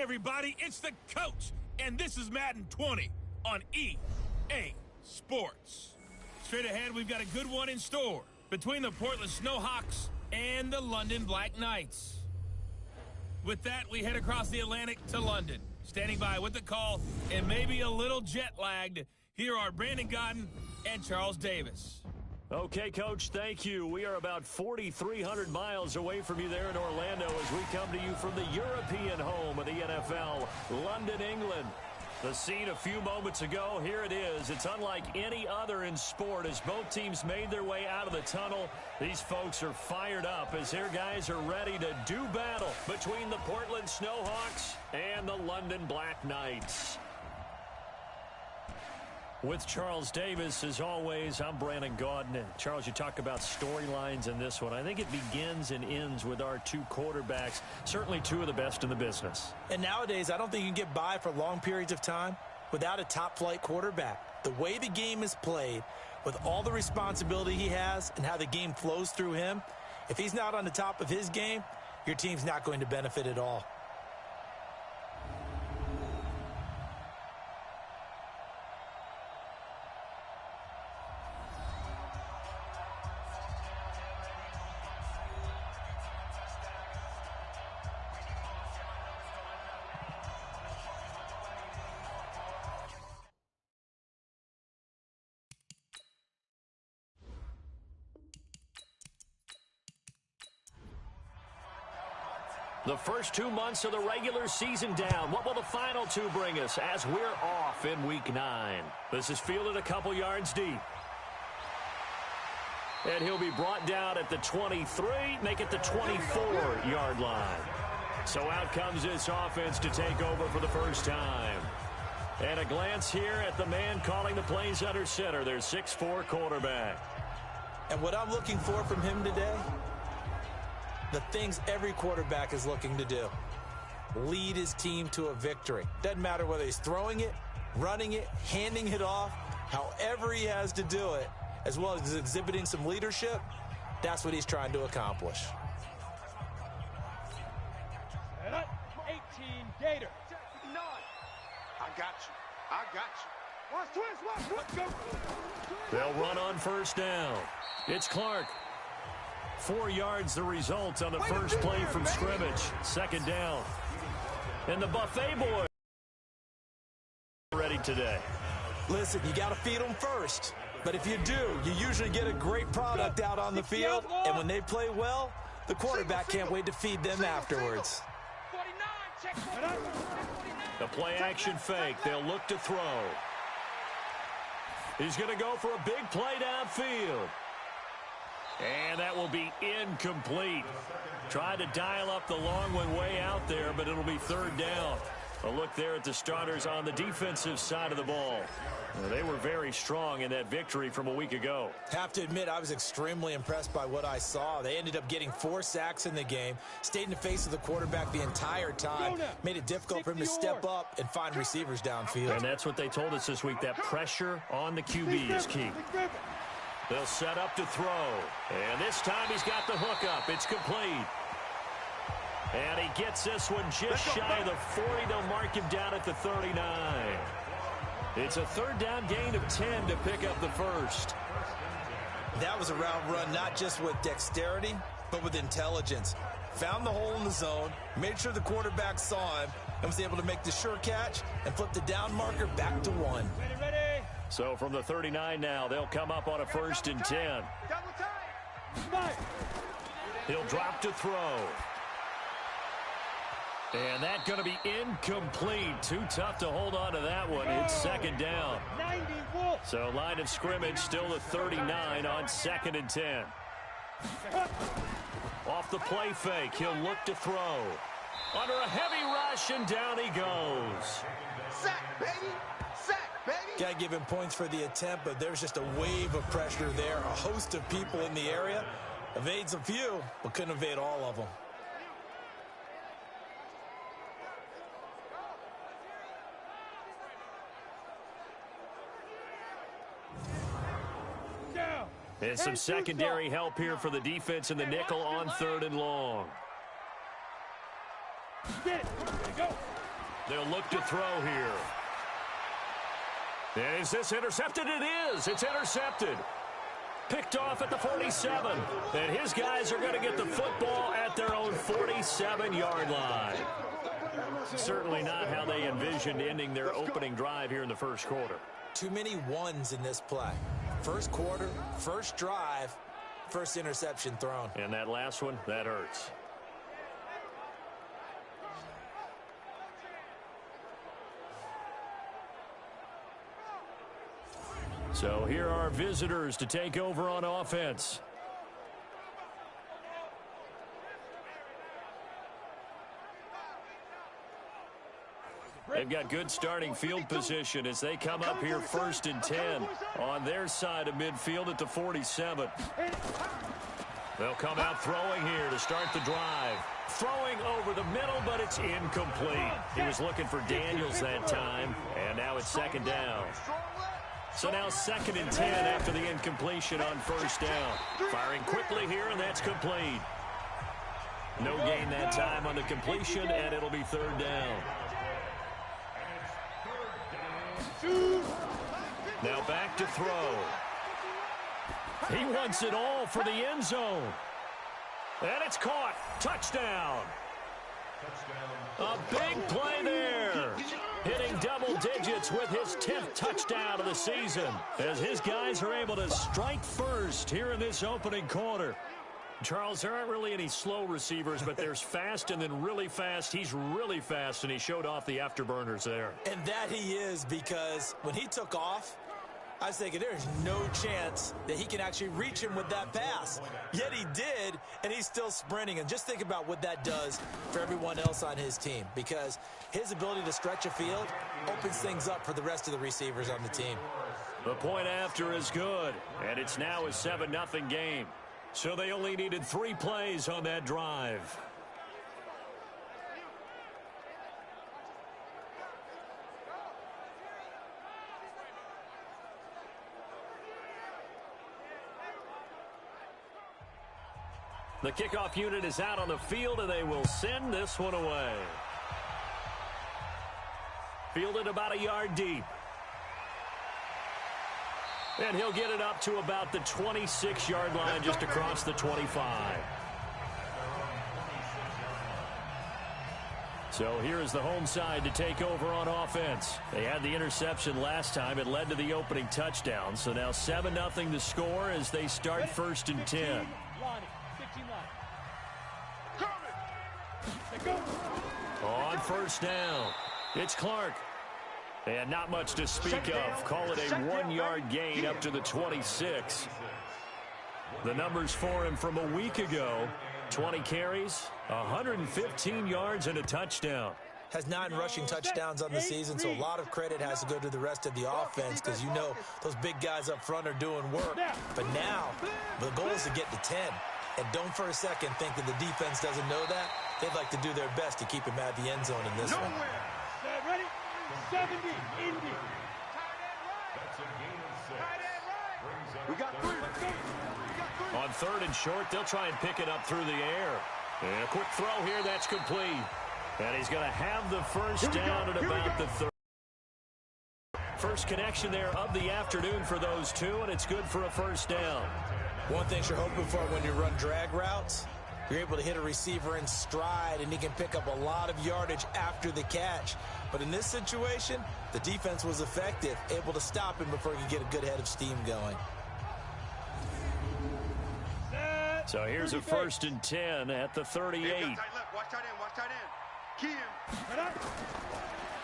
everybody, it's the coach, and this is Madden 20 on EA Sports. Straight ahead, we've got a good one in store between the Portland Snowhawks and the London Black Knights. With that, we head across the Atlantic to London. Standing by with the call and maybe a little jet-lagged, here are Brandon Godden and Charles Davis. Okay, Coach, thank you. We are about 4,300 miles away from you there in Orlando as we come to you from the European home of the NFL, London, England. The scene a few moments ago, here it is. It's unlike any other in sport as both teams made their way out of the tunnel. These folks are fired up as their guys are ready to do battle between the Portland Snowhawks and the London Black Knights. With Charles Davis, as always, I'm Brandon Godden. Charles, you talk about storylines in this one. I think it begins and ends with our two quarterbacks, certainly two of the best in the business. And nowadays, I don't think you can get by for long periods of time without a top-flight quarterback. The way the game is played, with all the responsibility he has and how the game flows through him, if he's not on the top of his game, your team's not going to benefit at all. The first 2 months of the regular season down. What will the final two bring us as we're off in Week 9? This is fielded a couple yards deep. And he'll be brought down at the 23, make it the 24-yard line. So out comes this offense to take over for the first time. And a glance here at the man calling the plays under center, their 6'4" quarterback. And what I'm looking for from him today, the things every quarterback is looking to do. Lead his team to a victory. Doesn't matter whether he's throwing it, running it, handing it off, however he has to do it, as well as exhibiting some leadership, that's what he's trying to accomplish. 18 Gator. I got you. Watch twist, watch. Go. They'll run on first down. It's Clark. 4 yards the result on the first play from scrimmage. Second down. And the Buffet boys ready today. Listen, you got to feed them first. But if you do, you usually get a great product out on the field. And when they play well, the quarterback can't wait to feed them afterwards. The play action fake. They'll look to throw. He's going to go for a big play downfield. And that will be incomplete. Tried to dial up the long one way out there, but it'll be third down. A look there at the starters on the defensive side of the ball. They were very strong in that victory from a week ago. Have to admit, I was extremely impressed by what I saw. They ended up getting 4 sacks in the game, stayed in the face of the quarterback the entire time, made it difficult for him to step up and find receivers downfield. And that's what they told us this week, that pressure on the QB is key. They'll set up to throw. And this time he's got the hook up. It's complete. And he gets this one just shy of the 40. They'll mark him down at the 39. It's a third down gain of 10 to pick up the first. That was a route run not just with dexterity, but with intelligence. Found the hole in the zone, made sure the quarterback saw him, and was able to make the sure catch and flip the down marker back to 1. Ready. So from the 39 now, they'll come up on a 1st and 10. He'll drop to throw. And that's going to be incomplete. Too tough to hold on to that one. It's second down. So line of scrimmage still the 39 on 2nd and 10. Off the play fake, he'll look to throw. Under a heavy rush, and down he goes. Sack, baby. Got to give him points for the attempt, but there's just a wave of pressure there. A host of people in the area. Evades a few, but couldn't evade all of them. And some secondary help here for the defense in the nickel on 3rd and long. Get it. There you go. They'll look to throw here. Is this intercepted? It is. It's intercepted. Picked off at the 47. And his guys are going to get the football at their own 47-yard line. Certainly not how they envisioned ending their opening drive here in the first quarter. Too many ones in this play. First quarter, first drive, first interception thrown. And that last one, that hurts. So here are visitors to take over on offense. They've got good starting field position as they come up here 1st and 10 on their side of midfield at the 47. They'll come out throwing here to start the drive. Throwing over the middle, but it's incomplete. He was looking for Daniels that time, and now it's 2nd down. So now 2nd and 10 after the incompletion on 1st down. Firing quickly here, and that's complete. No gain that time on the completion, and it'll be 3rd down. Now back to throw. He wants it all for the end zone. And it's caught. Touchdown. A big play there. Hitting double digits with his 10th touchdown of the season as his guys are able to strike first here in this opening quarter. Charles, there aren't really any slow receivers, but there's fast and then really fast. He's really fast, and he showed off the afterburners there. And that he is, because when he took off, I was thinking there's no chance that he can actually reach him with that pass. Yet he did, and he's still sprinting. And just think about what that does for everyone else on his team, because his ability to stretch a field opens things up for the rest of the receivers on the team. The point after is good, and it's now a 7-0 game. So they only needed 3 plays on that drive. The kickoff unit is out on the field, and they will send this one away. Fielded about a yard deep. And he'll get it up to about the 26-yard line, just across the 25. So here is the home side to take over on offense. They had the interception last time. It led to the opening touchdown. So now 7-0 to score as they start 1st and 10. On 1st down, it's Clark. And not much to speak of. Call it a 1-yard gain up to the 26. The numbers for him from a week ago: 20 carries, 115 yards, and a touchdown. Has 9 rushing touchdowns on the season, so a lot of credit has to go to the rest of the offense, because you know those big guys up front are doing work. But now the goal is to get to 10. And don't for a second think that the defense doesn't know that. They'd like to do their best to keep him at the end zone in this one. Ready? 70, Indy. We got 3. On 3rd and short, they'll try and pick it up through the air. And a quick throw here, that's complete. And he's going to have the 1st down at about the 30. First connection there of the afternoon for those two, and it's good for a 1st down. One thing you're hoping for when you run drag routes, you're able to hit a receiver in stride, and he can pick up a lot of yardage after the catch. But in this situation, the defense was effective, able to stop him before he could get a good head of steam going. So here's a 1st and 10 at the 38. Watch tight end. Watch tight end. Key him.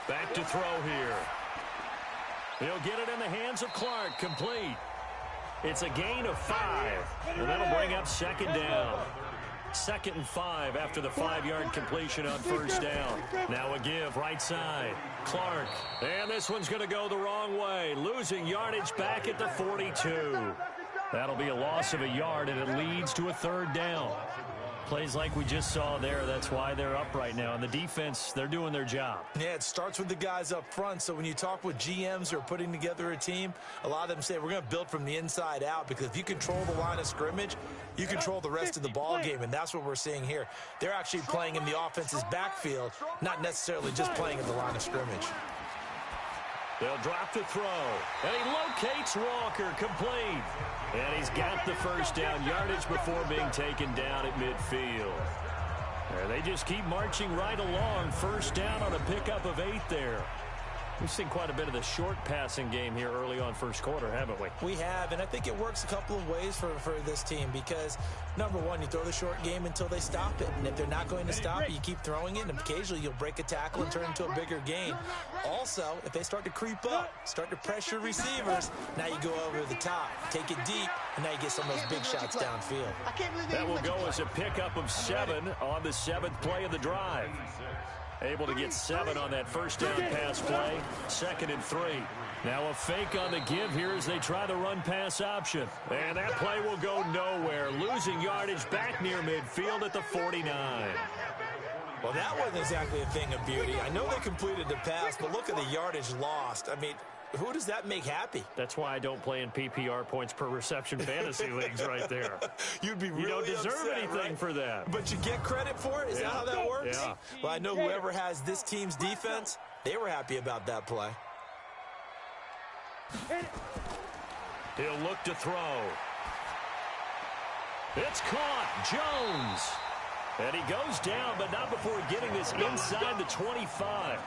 Back to throw here. He'll get it in the hands of Clark. Complete. It's a gain of 5, and that'll bring up 2nd down. 2nd and 5 after the 5-yard completion on 1st down. Now a give right side. Clark. And this one's going to go the wrong way. Losing yardage back at the 42. That'll be a loss of a yard, and it leads to a 3rd down. Plays like we just saw there, that's why they're up right now. And the defense, they're doing their job. Yeah, it starts with the guys up front. So when you talk with GMs who are putting together a team, a lot of them say we're going to build from the inside out, because if you control the line of scrimmage, you control the rest of the ball game, and that's what we're seeing here. They're actually playing in the offense's backfield, not necessarily just playing at the line of scrimmage. They'll drop the throw, and he locates Walker, complete. And he's got the first down yardage before being taken down at midfield. There, they just keep marching right along. First down on a pickup of 8 there. We've seen quite a bit of the short passing game here early on first quarter, haven't we? We have, and I think it works a couple of ways for this team, because, number one, you throw the short game until they stop it. And if they're not going to stop it, you keep throwing it, and occasionally you'll break a tackle and turn into a bigger gain. Also, if they start to creep up, start to pressure receivers, now you go over the top, take it deep, and now you get some of those big shots downfield. That will go as a pickup of 7 on the 7th play of the drive. Able to get 7 on that first down pass play. 2nd and 3. Now a fake on the give here as they try the run-pass option. And that play will go nowhere. Losing yardage back near midfield at the 49. Well, that wasn't exactly a thing of beauty. I know they completed the pass, but look at the yardage lost. I mean, who does that make happy? That's why I don't play in PPR points per reception fantasy leagues right there. You'd be really You don't deserve upset, anything right? for that. But you get credit for it? Is that how that works? Yeah. Well, I know whoever has this team's defense, they were happy about that play. He'll look to throw. It's caught. Jones. And he goes down, but not before getting this inside the 25.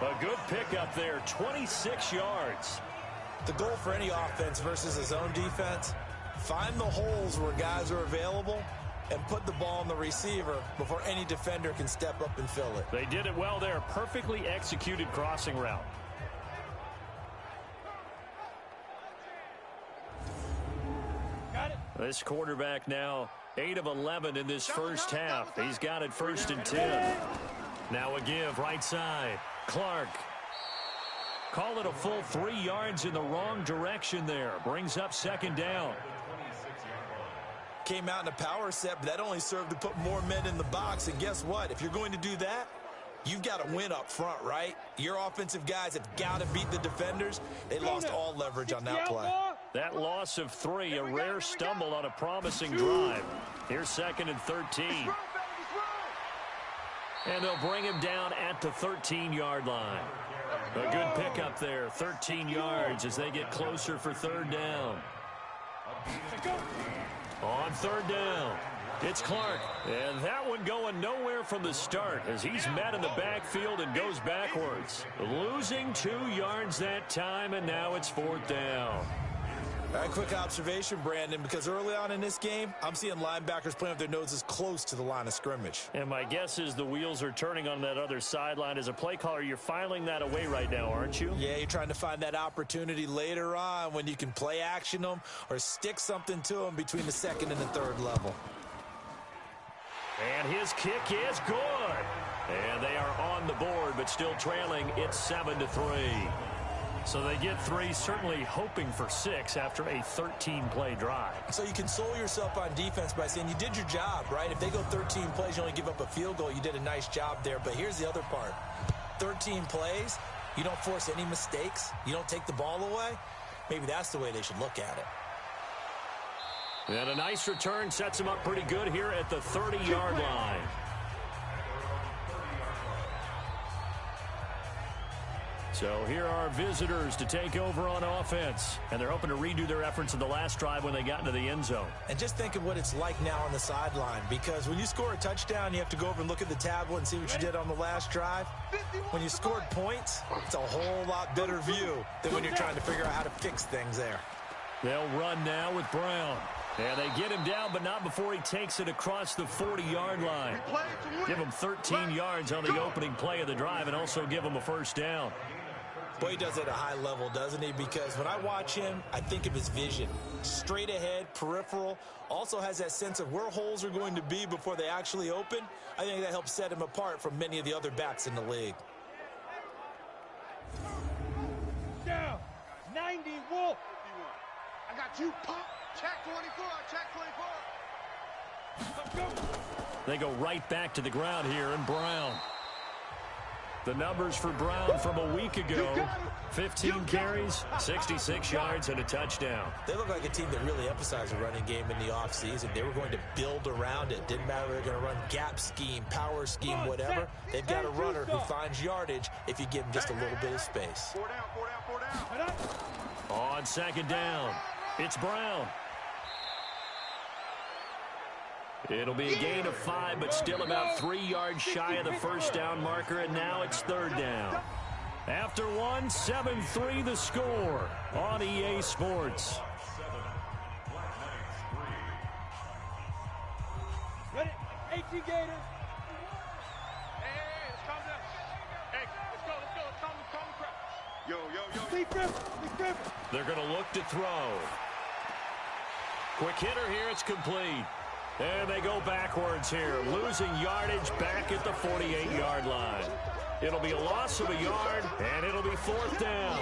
A good pickup there, 26 yards. The goal for any offense versus his own defense, find the holes where guys are available and put the ball on the receiver before any defender can step up and fill it. They did it well there. Perfectly executed crossing route. Got it. This quarterback now 8 of 11 in this first half. He's got it 1st and 10. Now a give right side. Clark. Call it a full 3 yards in the wrong direction there. Brings up 2nd down. Came out in a power set, but that only served to put more men in the box. And guess what? If you're going to do that, you've got to win up front, right? Your offensive guys have got to beat the defenders. They lost all leverage on that play. That loss of 3, a rare stumble on a promising drive. Here's 2nd and 13. And they'll bring him down at the 13-yard line. A good pickup there, 13 yards as they get closer for 3rd down. On 3rd down, it's Clark. And that one going nowhere from the start as he's met in the backfield and goes backwards. Losing 2 yards that time, and now it's 4th down. All right, quick observation, Brandon, because early on in this game, I'm seeing linebackers playing with their noses close to the line of scrimmage. And my guess is the wheels are turning on that other sideline. As a play caller, you're filing that away right now, aren't you? Yeah, you're trying to find that opportunity later on when you can play action them or stick something to them between the 2nd and the 3rd level. And his kick is good. And they are on the board, but still trailing. It's 7-3. So they get 3, certainly hoping for 6 after a 13-play drive. So you console yourself on defense by saying you did your job, right? If they go 13 plays, you only give up a field goal, you did a nice job there. But here's the other part. 13 plays, you don't force any mistakes, you don't take the ball away. Maybe that's the way they should look at it. And a nice return sets him up pretty good here at the 30-yard line. So here are visitors to take over on offense. And they're hoping to redo their efforts in the last drive when they got into the end zone. And just think of what it's like now on the sideline, because when you score a touchdown, you have to go over and look at the tablet and see what you did on the last drive. When you scored points, it's a whole lot better view than when you're trying to figure out how to fix things there. They'll run now with Brown. And they get him down, but not before he takes it across the 40-yard line. Give him 13 yards on the opening play of the drive and also give him a 1st down. Boy, he does it at a high level, doesn't he? Because when I watch him, I think of his vision. Straight ahead, peripheral. Also has that sense of where holes are going to be before they actually open. I think that helps set him apart from many of the other backs in the league. Down. 90 Wolf. I got you, pump. Check 24. Check 24. They go right back to the ground here, and Brown. The numbers for Brown from a week ago: 15 carries, 66 yards, and a touchdown. They look like a team that really emphasized the running game in the offseason. They were going to build around it. Didn't matter if they're going to run gap scheme, power scheme, whatever. They've got a runner who finds yardage if you give him just a little bit of space. 4 down, 4 down, 4 down. On second down, it's Brown. It'll be a gain of 5, but still about 3 yards shy of the first down marker, and now it's third down. After one, 7-3 the score on EA Sports. Ready? 18 Gators. Hey, let's calm down. Hey, let's go. Calm the crowd. Yo. Big grip. They're going to look to throw. Quick hitter here, it's complete. And they go backwards here, losing yardage back at the 48-yard line. It'll be a loss of a yard, and it'll be fourth down.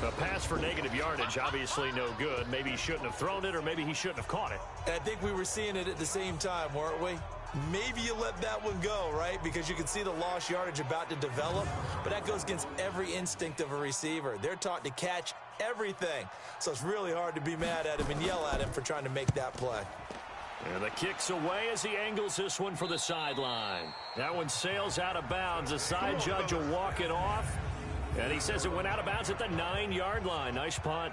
A pass for negative yardage, obviously no good. Maybe he shouldn't have thrown it, or maybe he shouldn't have caught it. And I think we were seeing it at the same time, weren't we? Maybe you let that one go, right? Because you can see the lost yardage about to develop, but that goes against every instinct of a receiver. They're taught to catch everything, so it's really hard to be mad at him and yell at him for trying to make that play. And the kick's away as he angles this one for the sideline. That one sails out of bounds. The side judge will walk it off. And he says it went out of bounds at the 9-yard line. Nice punt.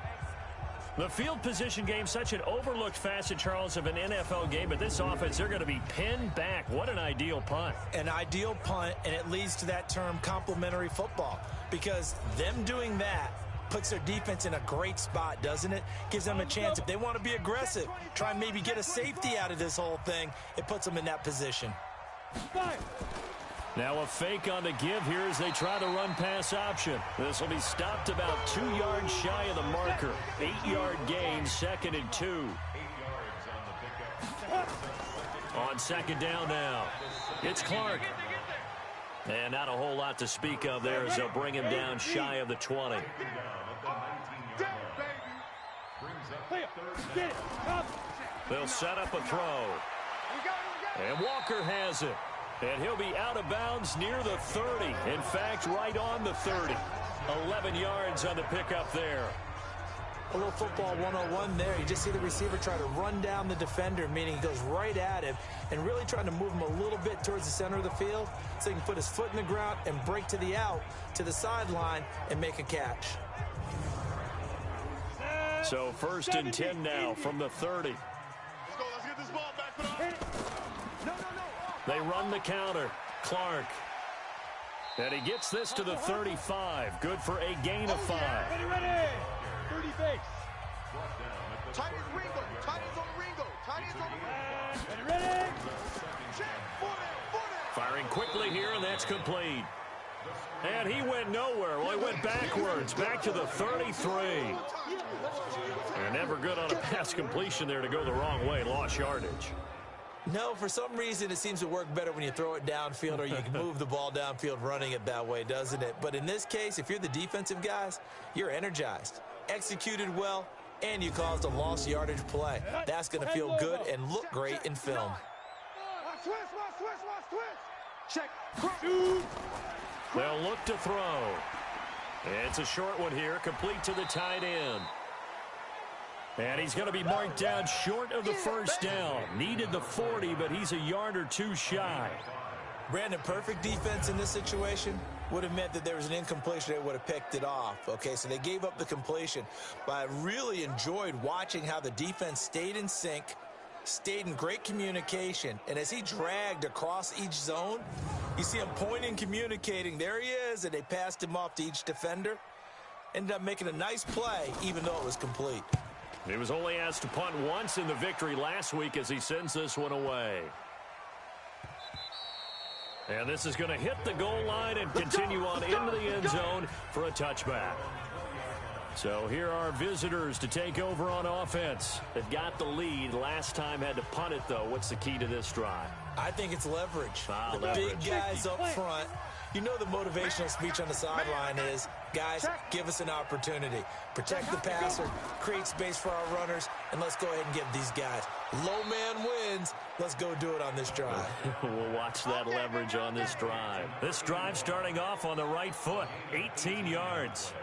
The field position game, such an overlooked facet, Charles, of an NFL game. But this offense, they're going to be pinned back. What an ideal punt. An ideal punt, and it leads to that term complementary football. Because them doing that puts their defense in a great spot, doesn't it? Gives them a chance. If they want to be aggressive, try and maybe get a safety out of this whole thing, it puts them in that position. Now a fake on the give here as they try the run-pass option. This will be stopped about 2 yards shy of the marker. 8-yard gain, 2nd and 2. On second down now, it's Clark. And not a whole lot to speak of there as they'll bring him down shy of the 20. They'll set up a throw. And Walker has it. And he'll be out of bounds near the 30. In fact, right on the 30. 11 yards on the pickup there. A little football 101 there. You just see the receiver try to run down the defender, meaning he goes right at him and really trying to move him a little bit towards the center of the field so he can put his foot in the ground and break to the out, to the sideline, and make a catch. So 1st and 10 now from the 30. Let's go. Let's get this ball back. They run the counter. Clark. And he gets this to the 35. Good for a gain of 5. Ready. 30 base. Tight is Ringo. Tight is on Ringo. Tight is on Ready. Check. 4 down. Firing quickly here, and that's complete. And he went nowhere. Well, he went backwards, back to the 33. And never good on a pass completion there to go the wrong way. Lost yardage. No, for some reason it seems to work better when you throw it downfield or you can move the ball downfield running it that way, doesn't it? But in this case, if you're the defensive guys, you're energized, executed well, and you caused a lost yardage play. That's going to feel good and look great in film. Twist. Check. They'll look to throw. It's a short one here, complete to the tight end. And he's going to be marked down short of the first down. Needed the 40, but he's a yard or 2 shy. Brandon, perfect defense in this situation would have meant that there was an incompletion. They would have picked it off. Okay, so they gave up the completion. But I really enjoyed watching how the defense stayed in sync, stayed in great communication. And as he dragged across each zone, you see him pointing, communicating. There he is, and they passed him off to each defender. Ended up making a nice play, even though it was complete. He was only asked to punt once in the victory last week as he sends this one away. And this is going to hit the goal line and continue on into the end zone for a touchback. So here are visitors to take over on offense. They've got the lead. Last time had to punt it, though. What's the key to this drive? I think it's leverage. Ah, the leverage. big guys up front You know the motivational speech on the sideline is, guys, give us an opportunity. Protect the passer, create space for our runners, and let's go ahead and give these guys. Low man wins. Let's go do it on this drive. We'll watch that leverage on this drive. This drive starting off on the right foot, 18 yards.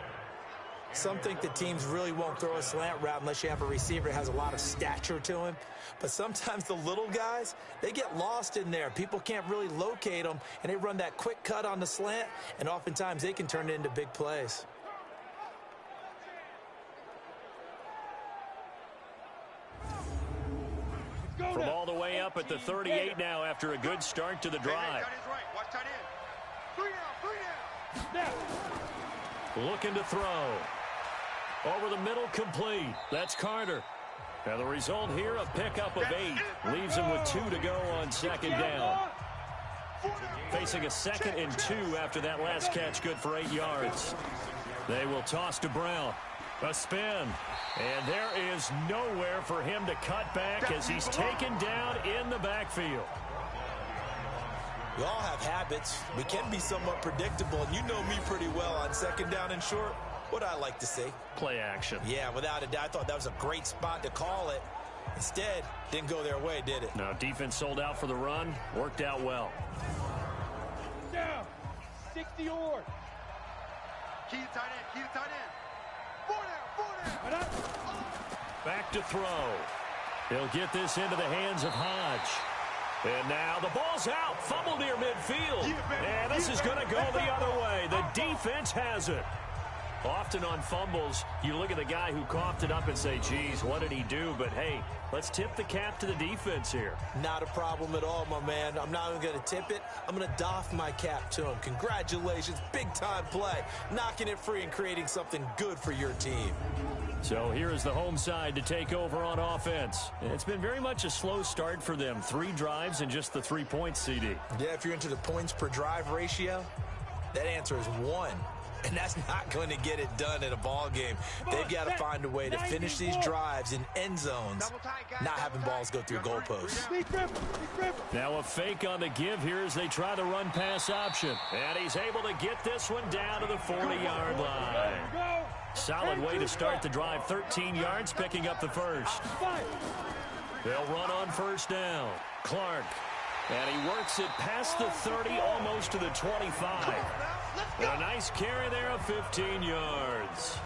Some think that teams really won't throw a slant route unless you have a receiver that has a lot of stature to him. But sometimes the little guys, they get lost in there. People can't really locate them, and they run that quick cut on the slant, and oftentimes they can turn it into big plays. From all the way up at the 38 now after a good start to the drive. Watch tight end. 3 down. Looking to throw. Over the middle, complete. That's Carter. Now the result here, a pickup of 8. Leaves him with 2 to go on second down. Facing a 2nd and 2 after that last catch, good for 8 yards. They will toss to Brown. A spin. And there is nowhere for him to cut back as he's taken down in the backfield. We all have habits. We can be somewhat predictable, and you know me pretty well on second down and short. What I like to see. Play action. Yeah, without a doubt. I thought that was a great spot to call it. Instead, didn't go their way, did it? No, defense sold out for the run. Worked out well. Down. 60 yards. Key to tight end. Key to tight end. 4 down. Back to throw. He'll get this into the hands of Hodge. And now the ball's out. Fumble near midfield. And this is going to go the other way. The defense has it. Often on fumbles, you look at the guy who coughed it up and say, geez, what did he do? But, hey, let's tip the cap to the defense here. Not a problem at all, my man. I'm not even going to tip it. I'm going to doff my cap to him. Congratulations. Big-time play. Knocking it free and creating something good for your team. So here is the home side to take over on offense. It's been very much a slow start for them. 3 drives and just the 3 points, CD. Yeah, if you're into the points per drive ratio, that answer is 1. And that's not going to get it done in a ball game. They've got to find a way to finish these drives in end zones, not having balls go through goalposts. Now a fake on the give here as they try the run-pass option. And he's able to get this one down to the 40-yard line. Solid way to start the drive. 13 yards, picking up the first. They'll run on first down. Clark. And he works it past the 30, almost to the 25. A nice carry there of 15 yards.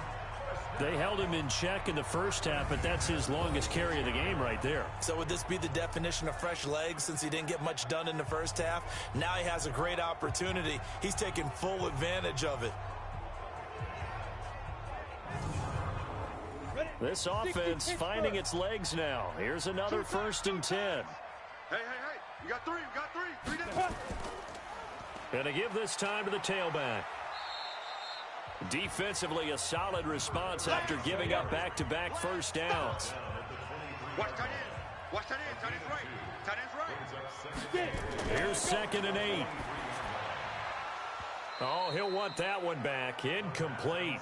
They held him in check in the first half, but that's his longest carry of the game right there. So would this be the definition of fresh legs since he didn't get much done in the first half? Now he has a great opportunity. He's taking full advantage of it. This offense finding its legs now. Here's another 1st and 10. Hey. You got 3. You got 3. 3 down. Gonna give this time to the tailback. Defensively, a solid response after giving up back-to-back first downs. Watch tight end. Watch tight end. Tight end's right. Tight end's right. Here's 2nd and 8. Oh, he'll want that one back. Incomplete.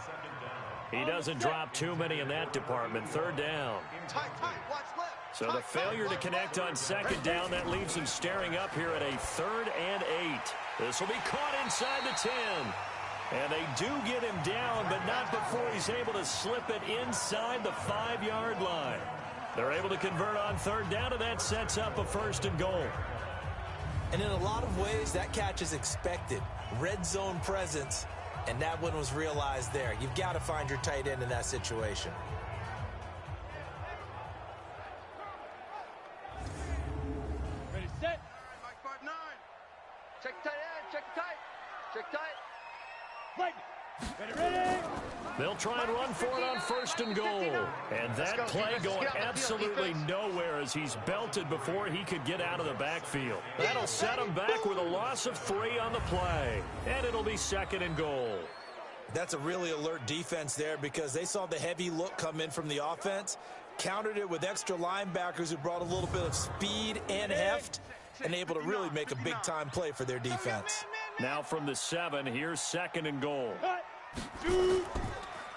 He doesn't drop too many in that department. 3rd down. Tight. Watch left. So the failure to connect on 2nd down, that leaves him staring up here at a 3rd and 8. This will be caught inside the 10. And they do get him down, but not before he's able to slip it inside the 5-yard line. They're able to convert on 3rd down, and that sets up a 1st and goal. And in a lot of ways, that catch is expected. Red zone presence, and that one was realized there. You've got to find your tight end in that situation. Ready, set. Mike 5-9. Check tight end. Check tight. Check tight. Right. Ready. They'll try and run for it on 1st and goal. And that play going absolutely nowhere as he's belted before he could get out of the backfield. That'll set him back with a loss of 3 on the play. And it'll be 2nd and goal. That's a really alert defense there because they saw the heavy look come in from the offense, countered it with extra linebackers who brought a little bit of speed and heft, and able to really make a big-time play for their defense. Now from the 7, here's 2nd and goal.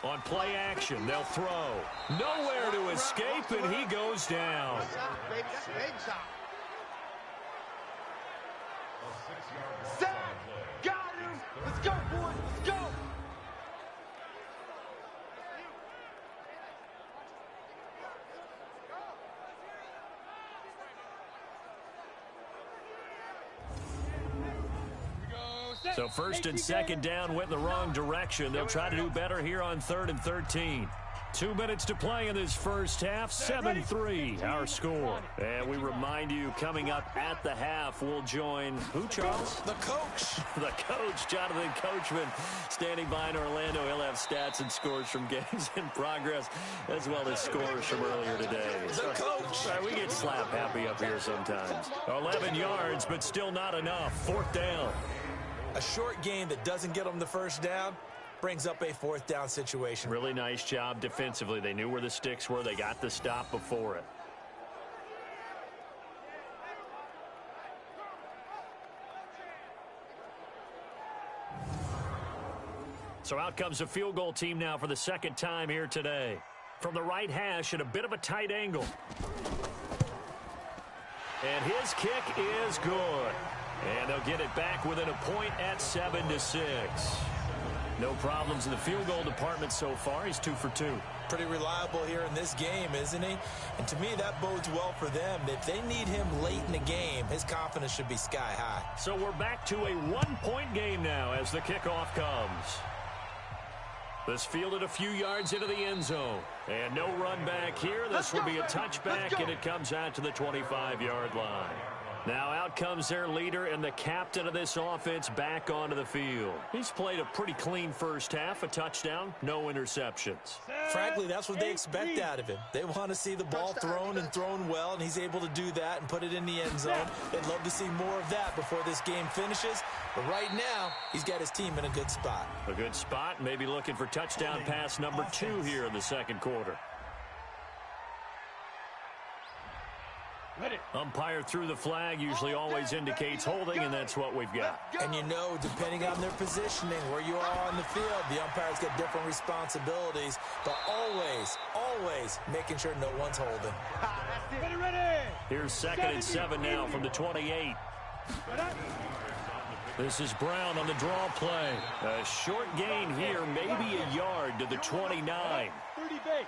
On play action, they'll throw. Nowhere to escape, and he goes down. Got Let's go, boys. Let's go. So first and second down went in the wrong direction. They'll try to do better here on 3rd and 13. 2 minutes to play in this first half. 7-3 our score. And we remind you, coming up at the half, we'll join who, Charles? The coach. The coach, Jonathan Coachman, standing by in Orlando. He'll have stats and scores from games in progress, as well as scores from earlier today. The coach. We get slap happy up here sometimes. 11 yards, but still not enough. 4th down. A short game that doesn't get them the first down brings up a 4th down situation. Really nice job defensively. They knew where the sticks were. They got the stop before it. So out comes a field goal team now for the second time here today. From the right hash at a bit of a tight angle. And his kick is good. And they'll get it back within a point at 7-6. No problems in the field goal department so far. He's 2 for 2. Pretty reliable here in this game, isn't he? And to me, that bodes well for them. If they need him late in the game, his confidence should be sky high. So we're back to a 1-point game now as the kickoff comes. This fielded a few yards into the end zone. And no run back here. This will be a touchback, and it comes out to the 25-yard line. Now out comes their leader and the captain of this offense back onto the field. He's played a pretty clean first half, a touchdown, no interceptions. Frankly, that's what they expect out of him. They want to see the ball thrown and thrown well, and he's able to do that and put it in the end zone. They'd love to see more of that before this game finishes. But right now, he's got his team in a good spot. A good spot, maybe looking for touchdown pass number 2 here in the second quarter. Umpire threw the flag, usually always indicates holding, and that's what we've got. And you know, depending on their positioning, where you are on the field, the umpire's got different responsibilities, but always making sure no one's holding. Ready. Here's 2nd and 7 now from the 28. This is Brown on the draw play. A short gain here, maybe a yard to the 29. 30 base.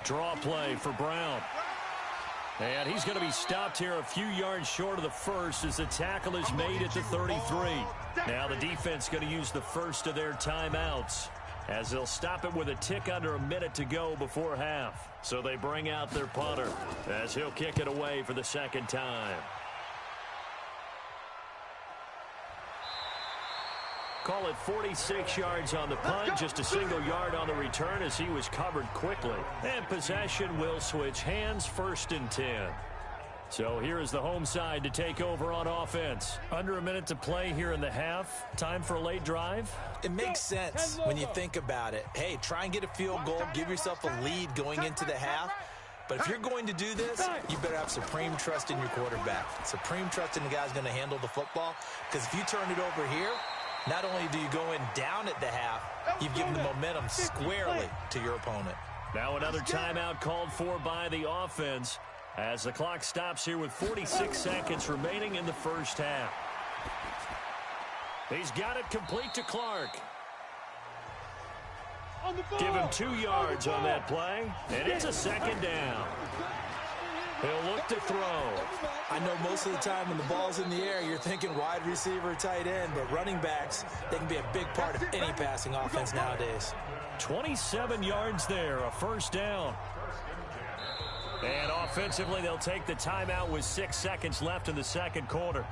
Draw play for Brown. And he's going to be stopped here a few yards short of the first as the tackle is made at the 33. Now the defense going to use the first of their timeouts as they'll stop it with a tick under a minute to go before half. So they bring out their punter as he'll kick it away for the second time. Call it 46 yards on the punt, just a single yard on the return as he was covered quickly. And possession will switch hands, 1st and 10. So here is the home side to take over on offense. Under a minute to play here in the half. Time for a late drive. It makes sense when you think about it. Hey, try and get a field goal, give yourself a lead going into the half. But if you're going to do this, you better have supreme trust in your quarterback. Supreme trust in the guy's going to handle the football. Because if you turn it over here, not only do you go in down at the half, you've given the momentum squarely to your opponent. Now another timeout called for by the offense as the clock stops here with 46 seconds remaining in the first half. He's got it complete to Clark. Give him 2 yards on that play, and it's a 2nd down. He'll look to throw. I know most of the time when the ball's in the air, you're thinking wide receiver, tight end, but running backs, they can be a big part of any passing offense nowadays. 27 yards there, a 1st down. And offensively, they'll take the timeout with 6 seconds left in the second quarter.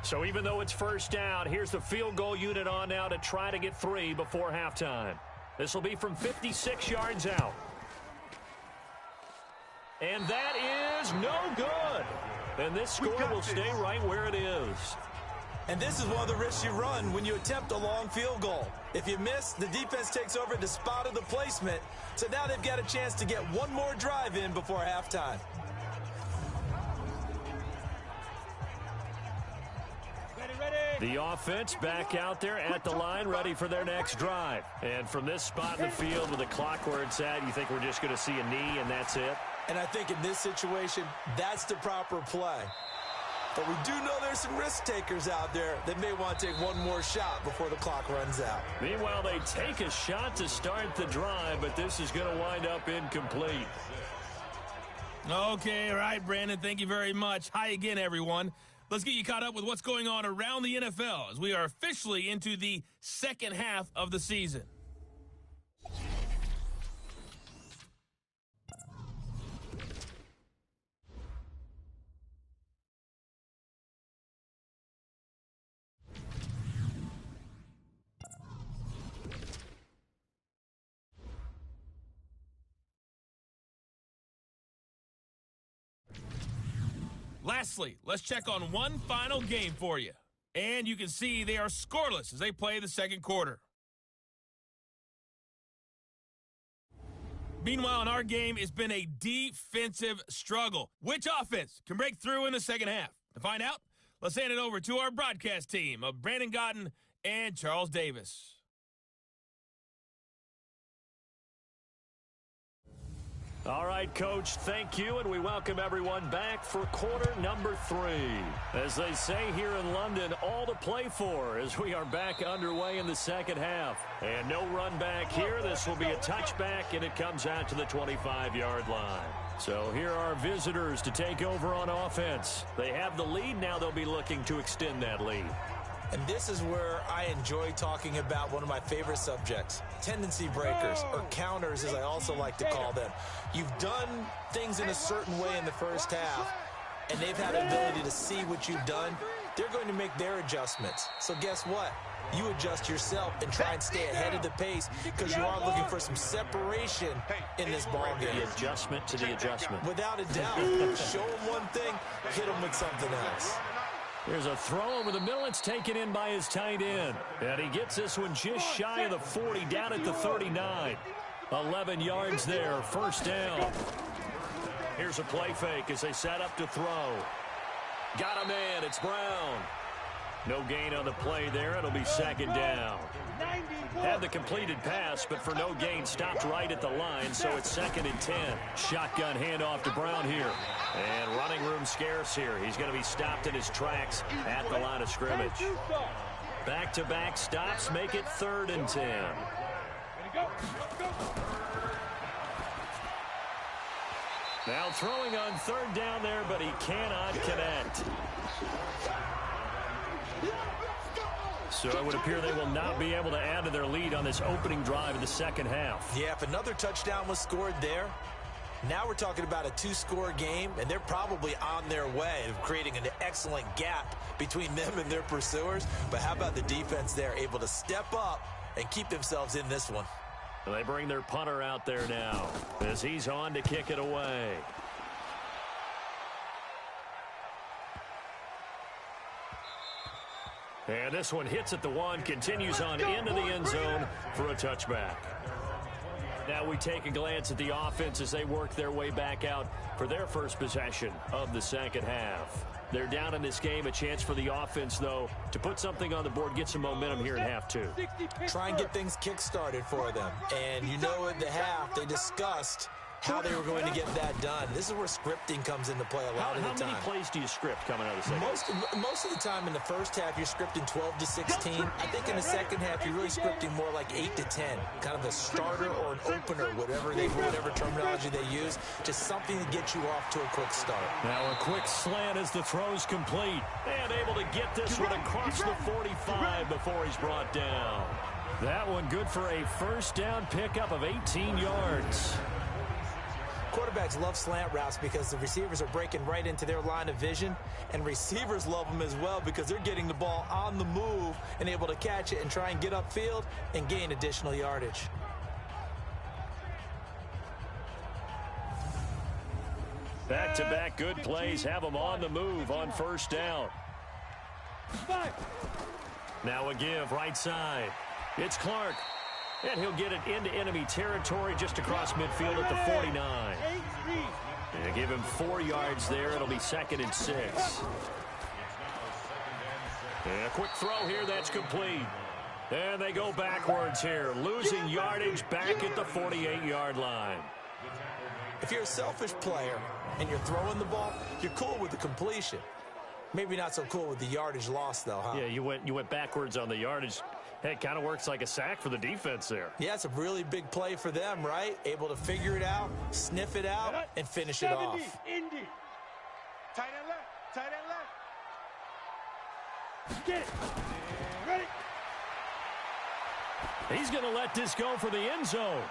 So even though it's 1st down, here's the field goal unit on now to try to get 3 before halftime. This will be from 56 yards out. And that is no good. And this score will stay right where it is. And this is one of the risks you run when you attempt a long field goal. If you miss, the defense takes over at the spot of the placement. So now they've got a chance to get one more drive in before halftime. The offense back out there at the line, ready for their next drive. And from this spot in the field with the clock where it's at, you think we're just going to see a knee and that's it? And I think in this situation, that's the proper play. But we do know there's some risk takers out there that may want to take one more shot before the clock runs out. Meanwhile, they take a shot to start the drive, but this is going to wind up incomplete. Okay, all right, Brandon, thank you very much. Hi again, everyone. Let's get you caught up with what's going on around the NFL as we are officially into the second half of the season. Lastly, let's check on one final game for you. And you can see they are scoreless as they play the second quarter. Meanwhile, in our game, it's been a defensive struggle. Which offense can break through in the second half? To find out, let's hand it over to our broadcast team of Brandon Gotten and Charles Davis. All right, Coach, thank you, and we welcome everyone back for quarter number 3. As they say here in London, all to play for as we are back underway in the second half. And no run back here. This will be a touchback, and it comes out to the 25-yard line. So here are visitors to take over on offense. They have the lead. Now they'll be looking to extend that lead. And this is where I enjoy talking about one of my favorite subjects, tendency breakers, or counters as I also like to call them. You've done things in a certain way in the first half, and they've had the ability to see what you've done. They're going to make their adjustments. So guess what? You adjust yourself and try and stay ahead of the pace because you are looking for some separation in this ball game. The adjustment to the adjustment. Without a doubt. Show them one thing, hit them with something else. There's a throw over the middle. It's taken in by his tight end. And he gets this one just shy of the 40, down at the 39. 11 yards there, first down. Here's a play fake as they set up to throw. Got him in. It's Brown. No gain on the play there. It'll be second down. Had the completed pass, but for no gain, stopped right at the line, so it's 2nd and 10. Shotgun handoff to Brown here. And running room scarce here. He's going to be stopped in his tracks at the line of scrimmage. Back-to-back stops make it 3rd and 10. Now throwing on 3rd down there, but he cannot connect. So it would appear they will not be able to add to their lead on this opening drive of the second half. Yeah, if another touchdown was scored there, now we're talking about a 2-score game, and they're probably on their way of creating an excellent gap between them and their pursuers. But how about the defense there, able to step up and keep themselves in this one? Well, they bring their punter out there now as he's on to kick it away. And this one hits at the 1, continues on into the end zone for a touchback. Now we take a glance at the offense as they work their way back out for their first possession of the second half. They're down in this game. A chance for the offense, though, to put something on the board, get some momentum here in half 2. Try and get things kick-started for them. And you know at the half, they discussed how they were going to get that done. This is where scripting comes into play a lot of the time. How many plays do you script coming out of the second half? Most of the time in the first half, you're scripting 12 to 16. I think in the second half, you're really scripting more like 8 to 10. Kind of a starter or an opener, whatever terminology they use. Just something to get you off to a quick start. Now a quick slant as the throw's complete. And able to get this one across the 45 before he's brought down. That one good for a first down pickup of 18 yards. Quarterbacks love slant routes because the receivers are breaking right into their line of vision, and receivers love them as well because they're getting the ball on the move and able to catch it and try and get upfield and gain additional yardage. Back-to-back good plays have them on the move on first down. Now a give right side. It's Clark. And he'll get it into enemy territory just across midfield at the 49. And give him 4 yards there. It'll be 2nd and 6. And a quick throw here. That's complete. And they go backwards here. Losing yardage back at the 48-yard line. If you're a selfish player and you're throwing the ball, you're cool with the completion. Maybe not so cool with the yardage loss, though, huh? Yeah, you went backwards on the yardage. Hey, it kind of works like a sack for the defense there. Yeah, it's a really big play for them, right? Able to figure it out, sniff it out, and finish it off. Indy. Tight end left. Tight end left. Get it. Ready. He's going to let this go for the end zone.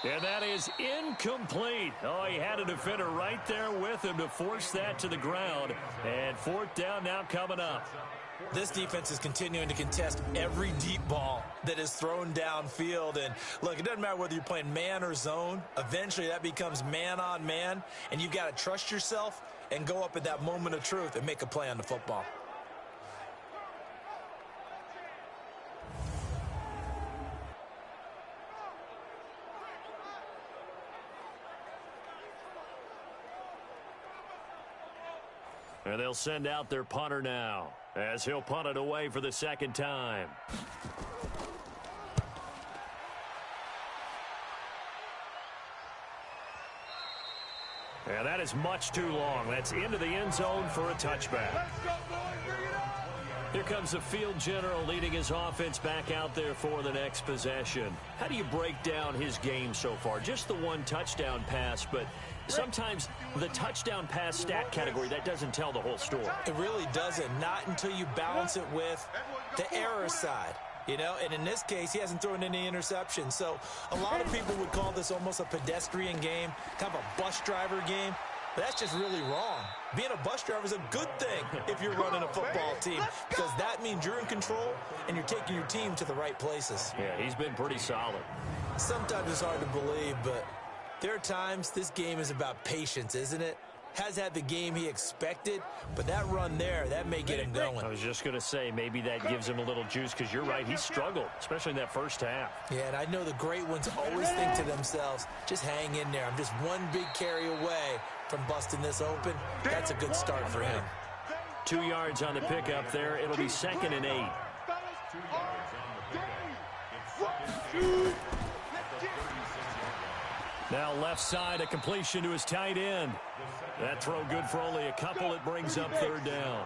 And that is incomplete. Oh, he had a defender right there with him to force that to the ground. And fourth down now coming up. This defense is continuing to contest every deep ball that is thrown downfield. And look, it doesn't matter whether you're playing man or zone. Eventually that becomes man on man. And you've got to trust yourself and go up at that moment of truth and make a play on the football. And they'll send out their punter now as he'll punt it away for the second time. And that is much too long. That's into the end zone for a touchback. Let's go, boys. Bring it on. Here comes the field general leading his offense back out there for the next possession. How do you break down his game so far? Just the one touchdown pass, but sometimes the touchdown pass stat category, that doesn't tell the whole story. It really doesn't, not until you balance it with the error side. You know, and in this case, he hasn't thrown any interceptions. So a lot of people would call this almost a pedestrian game, kind of a bus driver game. But that's just really wrong. Being a bus driver is a good thing if you're running a football team, because that means you're in control and you're taking your team to the right places. Yeah, he's been pretty solid. Sometimes it's hard to believe, but there are times this game is about patience, isn't it? Has had the game he expected, but that run there, that may get him going. I was just going to say, maybe that gives him a little juice, because you're right, he struggled, especially in that first half. Yeah, and I know the great ones always think to themselves, just hang in there. I'm just one big carry away from busting this open. That's a good start for him. 2 yards on the pickup there. It'll be 2nd and 8. Now left side, a completion to his tight end. That throw good for only a couple. It brings up third down.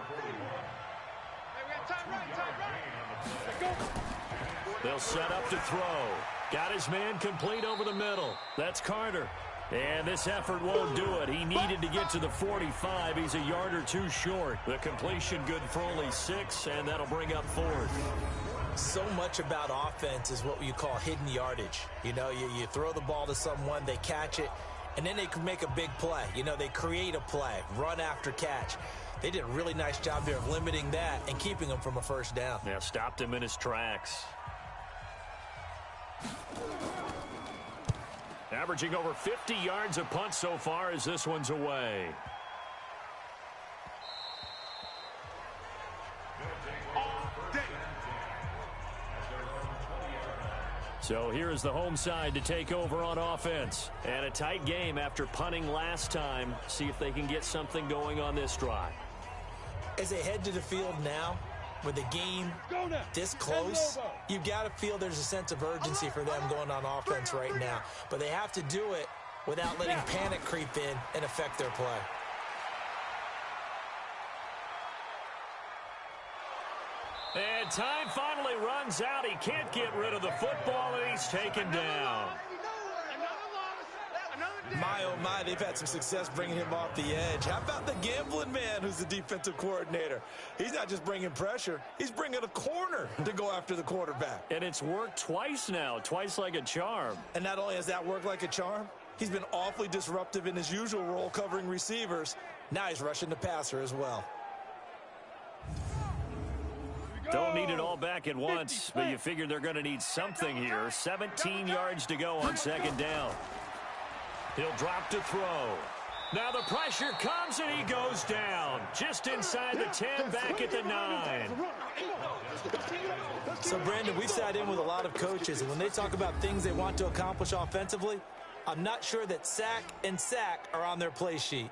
They'll set up to throw. Got his man complete over the middle. That's Carter. And this effort won't do it. He needed to get to the 45. He's a yard or two short. The completion good for only 6, and that'll bring up fourth. So much about offense is what you call hidden yardage. You know, you throw the ball to someone, they catch it, and then they can make a big play. You know, they create a play, run after catch. They did a really nice job there of limiting that and keeping him from a first down. Yeah, stopped him in his tracks. Averaging over 50 yards a punt so far as this one's away. So here is the home side to take over on offense. And a tight game after punting last time. See if they can get something going on this drive. As they head to the field now, with the game this close, you've got to feel there's a sense of urgency for them going on offense right now. But they have to do it without letting panic creep in and affect their play. And time finally runs out. He can't get rid of the football, and he's taken down. My, oh my, they've had some success bringing him off the edge. How about the gambling man who's the defensive coordinator? He's not just bringing pressure. He's bringing a corner to go after the quarterback. And it's worked twice now, twice like a charm. And not only has that worked like a charm, he's been awfully disruptive in his usual role covering receivers. Now he's rushing the passer as well. Don't need it all back at once, but you figure they're going to need something here. 17 yards to go on second down. He'll drop to throw. Now the pressure comes and he goes down. Just inside the 10, back at the 9. So, Brandon, we've sat in with a lot of coaches, and when they talk about things they want to accomplish offensively, I'm not sure that sack and sack are on their play sheet.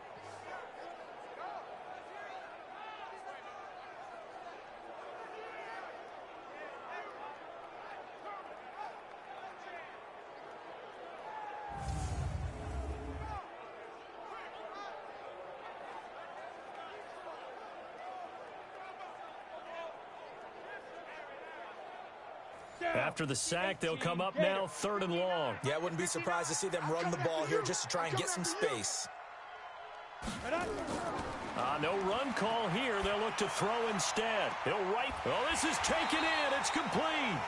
After the sack, they'll come up now 3rd and long. Yeah, I wouldn't be surprised to see them run the ball here just to try and get some space. No run call here. They'll look to throw instead. He'll right. Oh, this is taken in. It's complete.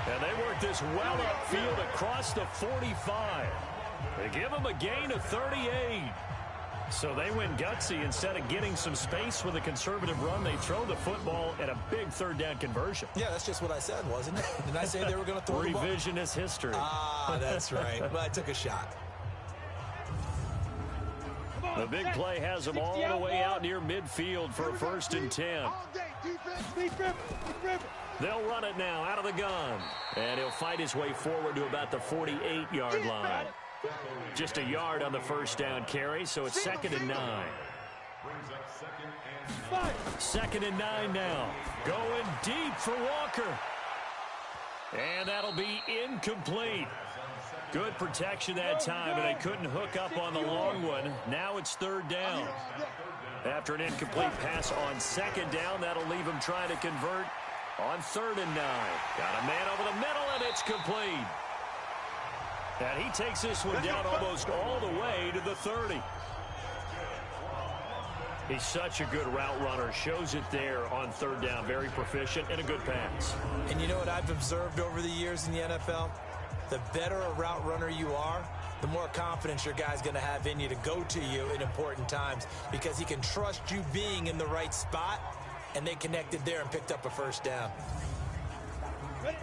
And they work this well upfield across the 45. They give them a gain of 38. So they win gutsy. Instead of getting some space with a conservative run, they throw the football at a big 3rd down conversion. Yeah, that's just what I said, wasn't it? Didn't I say they were going to throw the ball? Revisionist history. Ah, that's right. But I took a shot. The big play has them all the way out near midfield for a 1st and 10. They'll run it now out of the gun. And he'll fight his way forward to about the 48-yard line. Just a yard on the 1st down carry, so it's 2nd and 9. 2nd and 9 now. Going deep for Walker. And that'll be incomplete. Good protection that time, and they couldn't hook up on the long one. Now it's 3rd down. After an incomplete pass on 2nd down, that'll leave him trying to convert on 3rd and 9. Got a man over the middle, and it's complete. And he takes this one down almost all the way to the 30. He's such a good route runner. Shows it there on 3rd down. Very proficient and a good pass. And you know what I've observed over the years in the NFL? The better a route runner you are, the more confidence your guy's going to have in you to go to you in important times because he can trust you being in the right spot, and they connected there and picked up a 1st down.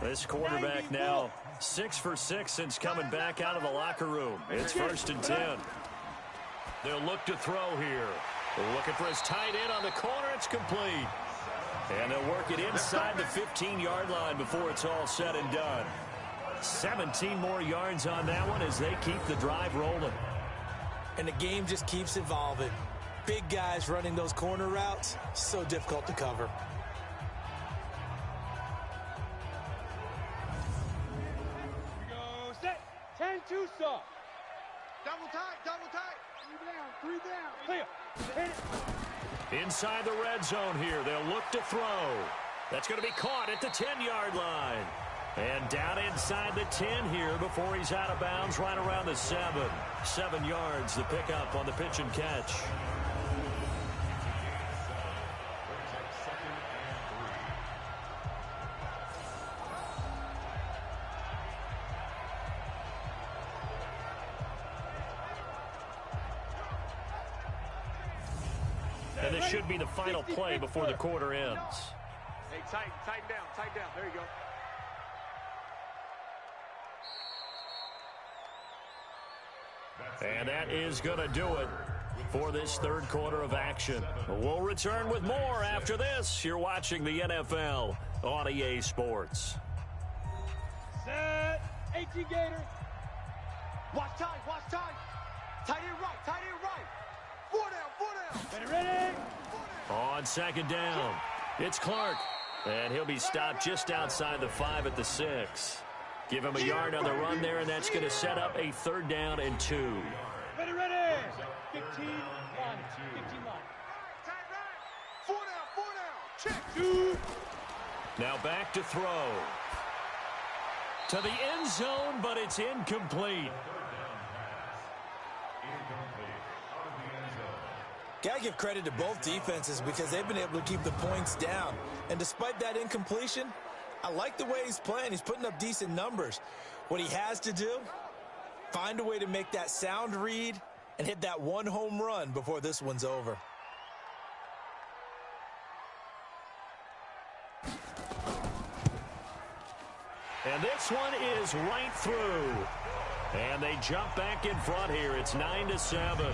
This quarterback now 6 for 6 since coming back out of the locker room. It's 1st and 10. They'll look to throw here. They're looking for his tight end on the corner. It's complete. And they'll work it inside the 15-yard line before it's all said and done. 17 more yards on that one as they keep the drive rolling. And the game just keeps evolving. Big guys running those corner routes, so difficult to cover. Go set. 10-2 soft. Double tight. 3 down. Clear. Hit it. Inside the red zone here. They'll look to throw. That's going to be caught at the 10-yard line. And down inside the 10 here before he's out of bounds right around the 7. 7 yards the pickup on the pitch and catch. And this should be the final play before the quarter ends. Hey, tighten down. There you go. And that is going to do it for this 3rd quarter of action. We'll return with more after this. You're watching the NFL on EA Sports. Set. 18 Gators. Watch tight. Tight end right. 4 down. Ready. On 2nd down, it's Clark. And he'll be stopped just outside the 5 at the 6. Give him a yard on the run there, and that's going to set up a 3rd down and 2. Ready. 15 line. 4 down. Check. 2. Now back to throw. To the end zone, but it's incomplete. Got to give credit to both defenses because they've been able to keep the points down. And despite that incompletion, I like the way he's playing. He's putting up decent numbers. What he has to do, find a way to make that sound read and hit that 1 home run before this one's over. And this one is right through. And they jump back in front here. It's 9-7.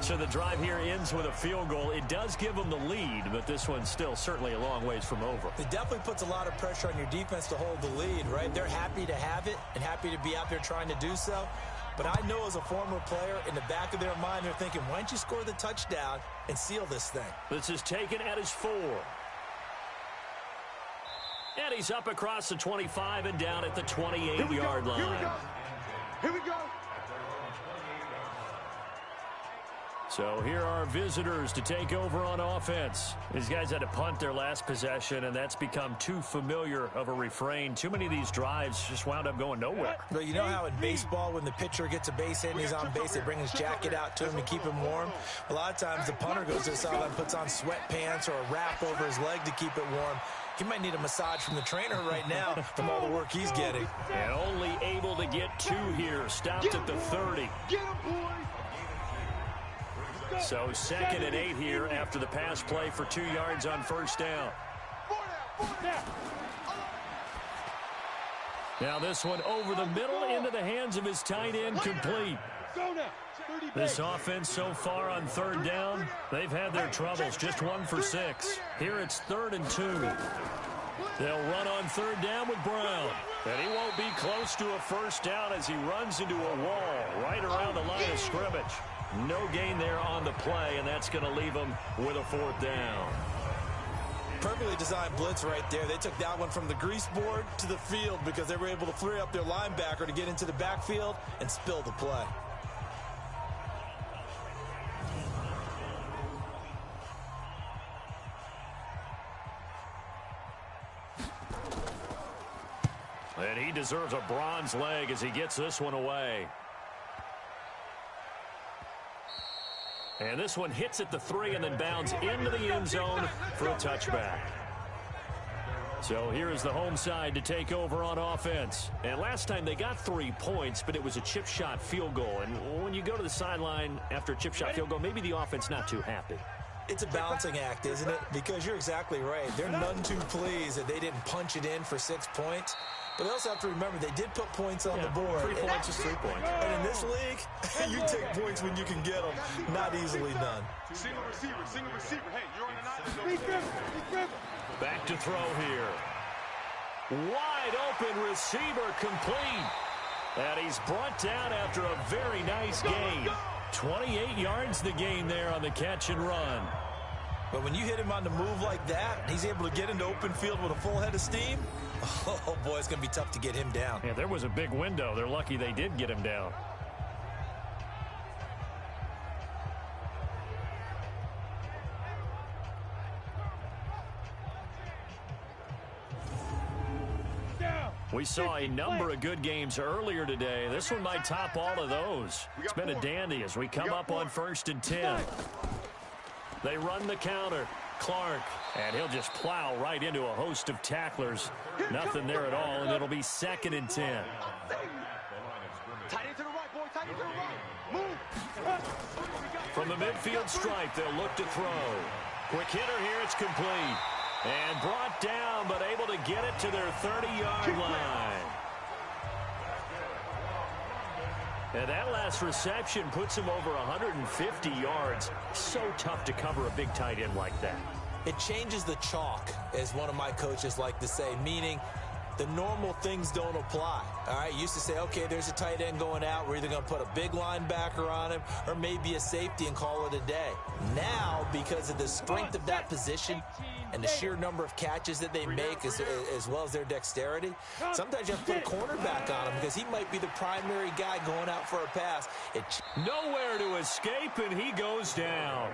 So the drive here ends with a field goal. It does give them the lead, but this one's still certainly a long ways from over. It definitely puts a lot of pressure on your defense to hold the lead, right? They're happy to have it and happy to be out there trying to do so. But I know as a former player, in the back of their mind, they're thinking, why don't you score the touchdown and seal this thing? This is taken at his 4. And he's up across the 25 and down at the 28-yard line. Here we go. So here are visitors to take over on offense. These guys had to punt their last possession, and that's become too familiar of a refrain. Too many of these drives just wound up going nowhere. But you know how in baseball, when the pitcher gets a base hit and he's on base, they bring his jacket out to him to keep him warm? A lot of times the punter goes to the sideline, puts on sweatpants or a wrap over his leg to keep it warm. He might need a massage from the trainer right now from all the work he's getting. And only able to get 2 here. Stopped at the 30. Get him, boys! So 2nd and 8 here after the pass play for 2 yards on first down. Now this one over the middle into the hands of his tight end, complete. This offense so far on 3rd down, they've had their troubles, just 1 for 6. Here it's 3rd and 2. They'll run on 3rd down with Brown. And he won't be close to a first down as he runs into a wall right around the line of scrimmage. No gain there on the play, and that's going to leave him with a 4th down. Perfectly designed blitz right there. They took that one from the grease board to the field because they were able to free up their linebacker to get into the backfield and spill the play. And he deserves a bronze leg as he gets this one away. And this one hits at the 3 and then bounds into the end zone for a touchback. So here is the home side to take over on offense. And last time they got 3 points, but it was a chip shot field goal. And when you go to the sideline after a chip shot field goal, maybe the offense not too happy. It's a balancing act, isn't it? Because you're exactly right. They're none too pleased that they didn't punch it in for 6 points. But they also have to remember they did put points on the board. 3 points is 3 points. And in this league, you take points when you can get them. Not easily done. Single receiver, single receiver. Hey, you're on the 9. Back to throw here. Wide open receiver complete. And he's brought down after a very nice gain. 28 yards the gain there on the catch and run. But when you hit him on the move like that, he's able to get into open field with a full head of steam. Oh, boy, it's going to be tough to get him down. Yeah, there was a big window. They're lucky they did get him down. We saw a number of good games earlier today. This one might top all of those. It's been a dandy as we come up on 1st and 10. They run the counter. Clark, and he'll just plow right into a host of tacklers. Nothing there at all, and it'll be 2nd and 10. Tight end to the right, boy. Tight end to the right. Move. From the midfield stripe, they'll look to throw. Quick hitter here, it's complete. And brought down, but able to get it to their 30-yard line. And that last reception puts him over 150 yards. So tough to cover a big tight end like that. It changes the chalk, as one of my coaches like to say, meaning the normal things don't apply. All right, you used to say, okay, there's a tight end going out. We're either going to put a big linebacker on him or maybe a safety and call it a day. Now, because of the strength of that position and the sheer number of catches that they make as well as their dexterity, sometimes you have to put a cornerback on him because he might be the primary guy going out for a pass. Nowhere to escape, and he goes down.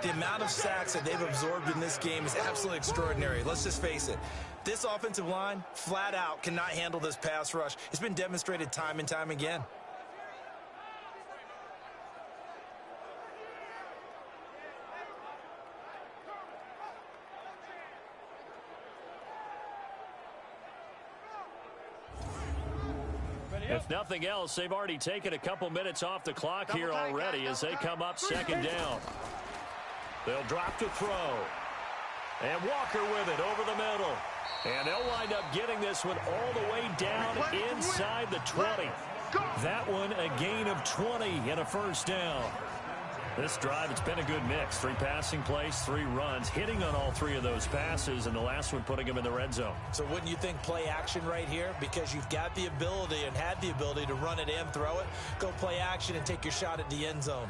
The amount of sacks that they've absorbed in this game is absolutely extraordinary. Let's just face it. This offensive line, flat out, cannot handle this pass rush. It's been demonstrated time and time again. If nothing else, they've already taken a couple minutes off the clock here already as they come up 2nd down. They'll drop to throw. And Walker with it over the middle. And they'll wind up getting this one all the way down inside the 20. That one a gain of 20 and a first down. This drive, it's been a good mix. 3 passing plays, 3 runs, hitting on all 3 of those passes, and the last one putting them in the red zone. So wouldn't you think play action right here? Because you've got the ability and had the ability to run it and throw it. Go play action and take your shot at the end zone.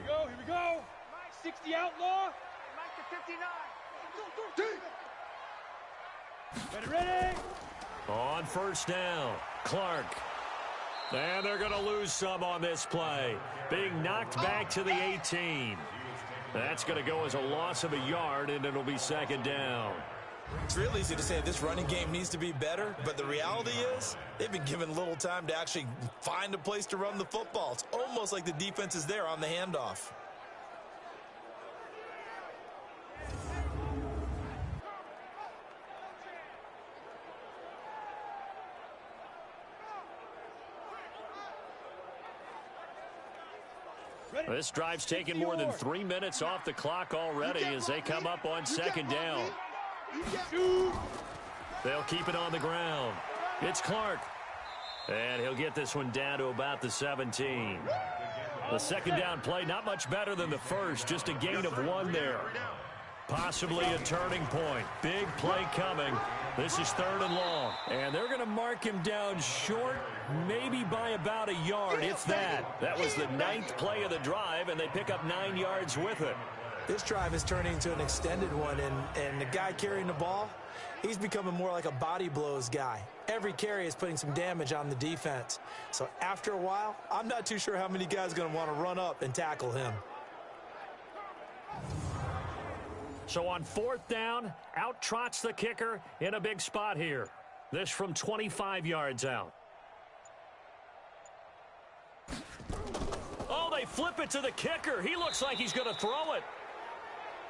Here we go. 60 outlaw. 59. Ready. On first down, Clark. And they're going to lose some on this play. Being knocked back to the 18. That's going to go as a loss of a yard, and it'll be second down. It's real easy to say this running game needs to be better, but the reality is they've been given little time to actually find a place to run the football. It's almost like the defense is there on the handoff. This drive's taken more than 3 minutes off the clock already as they come up on second down. They'll keep it on the ground. It's Clark. And he'll get this one down to about the 17. The second down play, not much better than the first, just a gain of 1 there. Possibly a turning point. Big play coming. This is 3rd and long. And they're going to mark him down short, maybe by about a yard, if that. That was the 9th play of the drive, and they pick up 9 yards with it. This drive is turning into an extended one, and the guy carrying the ball, he's becoming more like a body blows guy. Every carry is putting some damage on the defense. So after a while, I'm not too sure how many guys are going to want to run up and tackle him. So on 4th down, out trots the kicker in a big spot here. This from 25 yards out. Oh, they flip it to the kicker. He looks like he's going to throw it.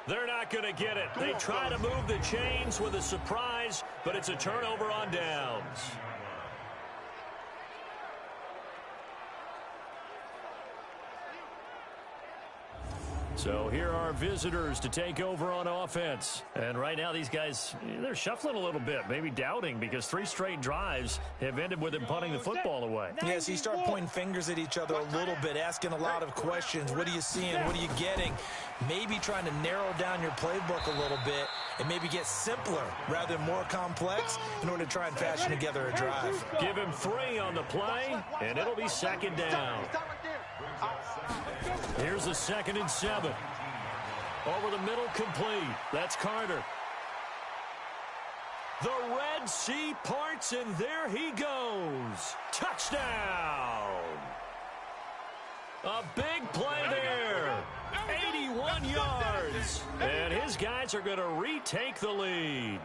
They're not going to get it. They try to move the chains with a surprise, but it's a turnover on downs. So here are visitors to take over on offense. And right now these guys, they're shuffling a little bit, maybe doubting, because 3 straight drives have ended with them punting the football away. Yes, you start pointing fingers at each other a little bit, asking a lot of questions. What are you seeing? What are you getting? Maybe trying to narrow down your playbook a little bit and maybe get simpler rather than more complex in order to try and fashion together a drive. Give him 3 on the play, and it'll be second down. Here's a 2nd and 7. Over the middle, complete. That's Carter. The Red Sea parts, and there he goes. Touchdown! A big play there. 81 yards. And his guys are going to retake the lead.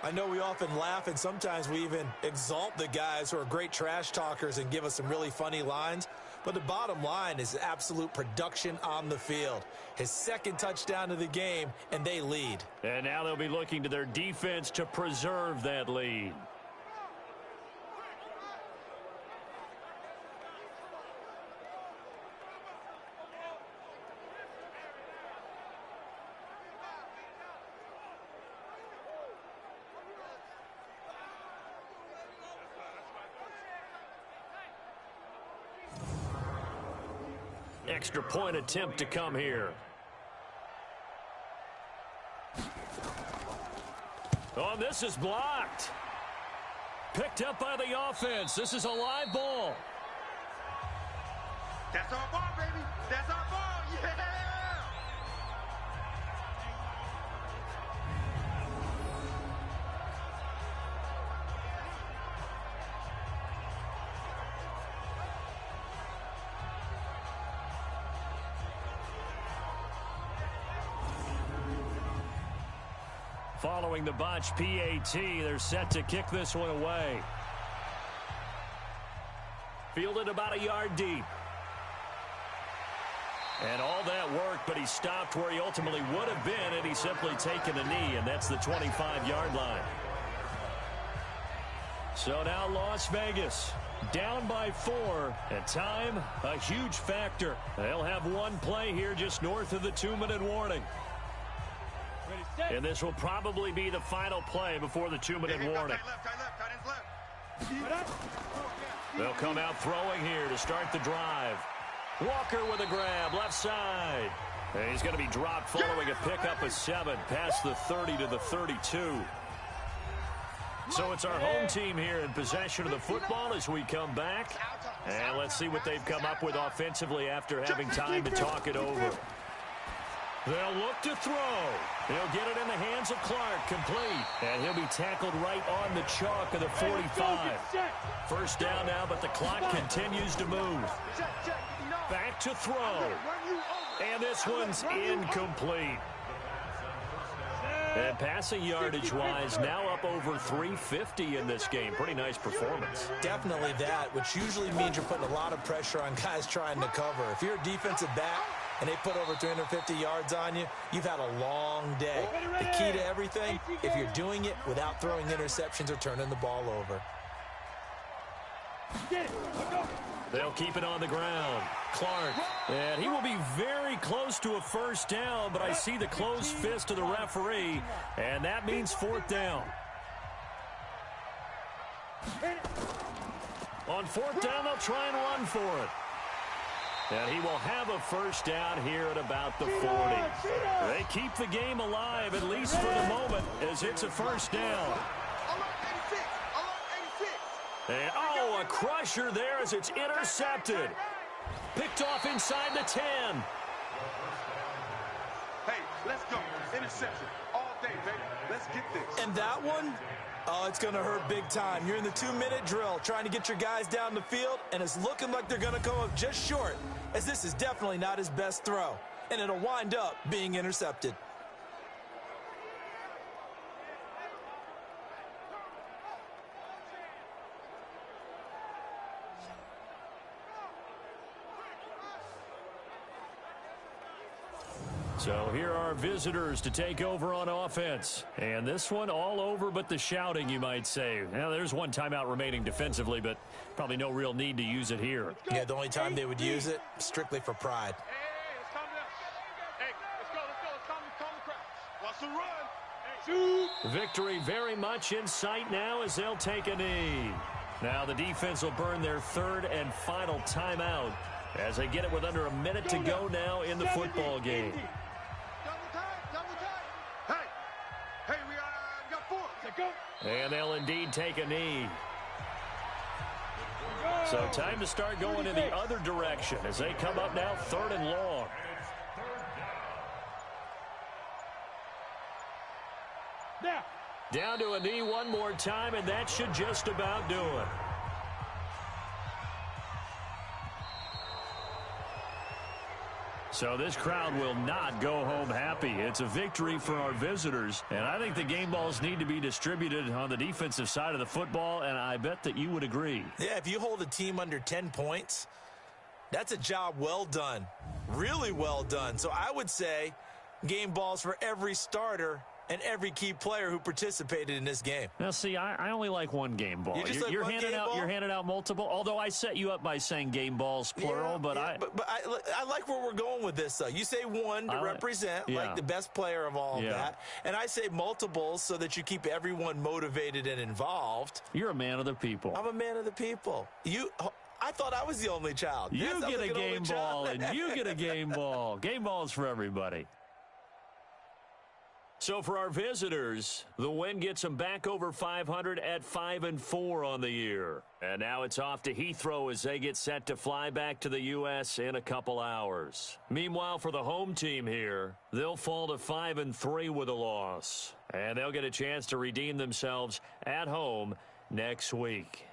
I know we often laugh, and sometimes we even exalt the guys who are great trash talkers and give us some really funny lines. But the bottom line is absolute production on the field. His 2nd touchdown of the game, and they lead. And now they'll be looking to their defense to preserve that lead. Extra point attempt to come here. Oh, this is blocked. Picked up by the offense. This is a live ball. That's our ball, baby. That's our ball. Yeah! Following the botch PAT, they're set to kick this one away. Fielded about a yard deep. And all that work, but he stopped where he ultimately would have been had he simply taken a knee, and that's the 25-yard line. So now Las Vegas down by 4, and time a huge factor. They'll have one play here just north of the 2-minute warning. And this will probably be the final play before the 2-minute warning. They'll come out throwing here to start the drive. Walker with a grab, left side. And he's going to be dropped following a pickup of 7 past the 30 to the 32. So it's our home team here in possession of the football as we come back. And let's see what they've come up with offensively after having time to talk it over. They'll look to throw. He'll get it in the hands of Clark, complete. And he'll be tackled right on the chalk of the 45. First down now, but the clock continues to move. Back to throw. And this one's incomplete. And passing yardage-wise, now up over 350 in this game. Pretty nice performance. Definitely that, which usually means you're putting a lot of pressure on guys trying to cover. If you're a defensive back and they put over 350 yards on you, you've had a long day. The key to everything, if you're doing it without throwing interceptions or turning the ball over. They'll keep it on the ground. Clark, and he will be very close to a first down, but I see the closed fist of the referee, and that means fourth down. On fourth down, they'll try and run for it. And he will have a first down here at about the 40. They keep the game alive, at least for the moment, as it's a first down. And, oh, a crusher there as it's intercepted. Picked off inside the 10. Hey, let's go. Interception all day, baby. Let's get this. And that one, oh, it's going to hurt big time. You're in the 2-minute drill trying to get your guys down the field, and it's looking like they're going to come up just short, as this is definitely not his best throw, and it'll wind up being intercepted. So here are visitors to take over on offense. And this one all over but the shouting, you might say. Now, there's one timeout remaining defensively, but probably no real need to use it here. Yeah, the only time they would use it, strictly for pride. Hey, let's calm down. Hey, let's go. Let's calm the crowd. Watch the run. Shoot. Victory very much in sight now as they'll take a knee. Now the defense will burn their third and final timeout as they get it with under a minute to go now in the football game. Hey, we got 4. Go. And they'll indeed take a knee. So time to start going in the other direction as they come up now third and long. Now. Down to a knee one more time, and that should just about do it. So this crowd will not go home happy. It's a victory for our visitors, and I think the game balls need to be distributed on the defensive side of the football, and I bet that you would agree. Yeah, if you hold a team under 10 points, that's a job well done, really well done. So I would say game balls for every starter and every key player who participated in this game. Now, see, I only like one game ball. You're handing out multiple. Although I set you up by saying game balls plural, but I like where we're going with this. Though you say one to represent, like the best player of all of that, and I say multiples so that you keep everyone motivated and involved. You're a man of the people. I'm a man of the people. I thought I was the only child. You get a game ball, and you get a game ball. Game balls for everybody. So for our visitors, the win gets them back over 500 at 5-4 on the year. And now it's off to Heathrow as they get set to fly back to the U.S. in a couple hours. Meanwhile, for the home team here, they'll fall to 5-3 with a loss. And they'll get a chance to redeem themselves at home next week.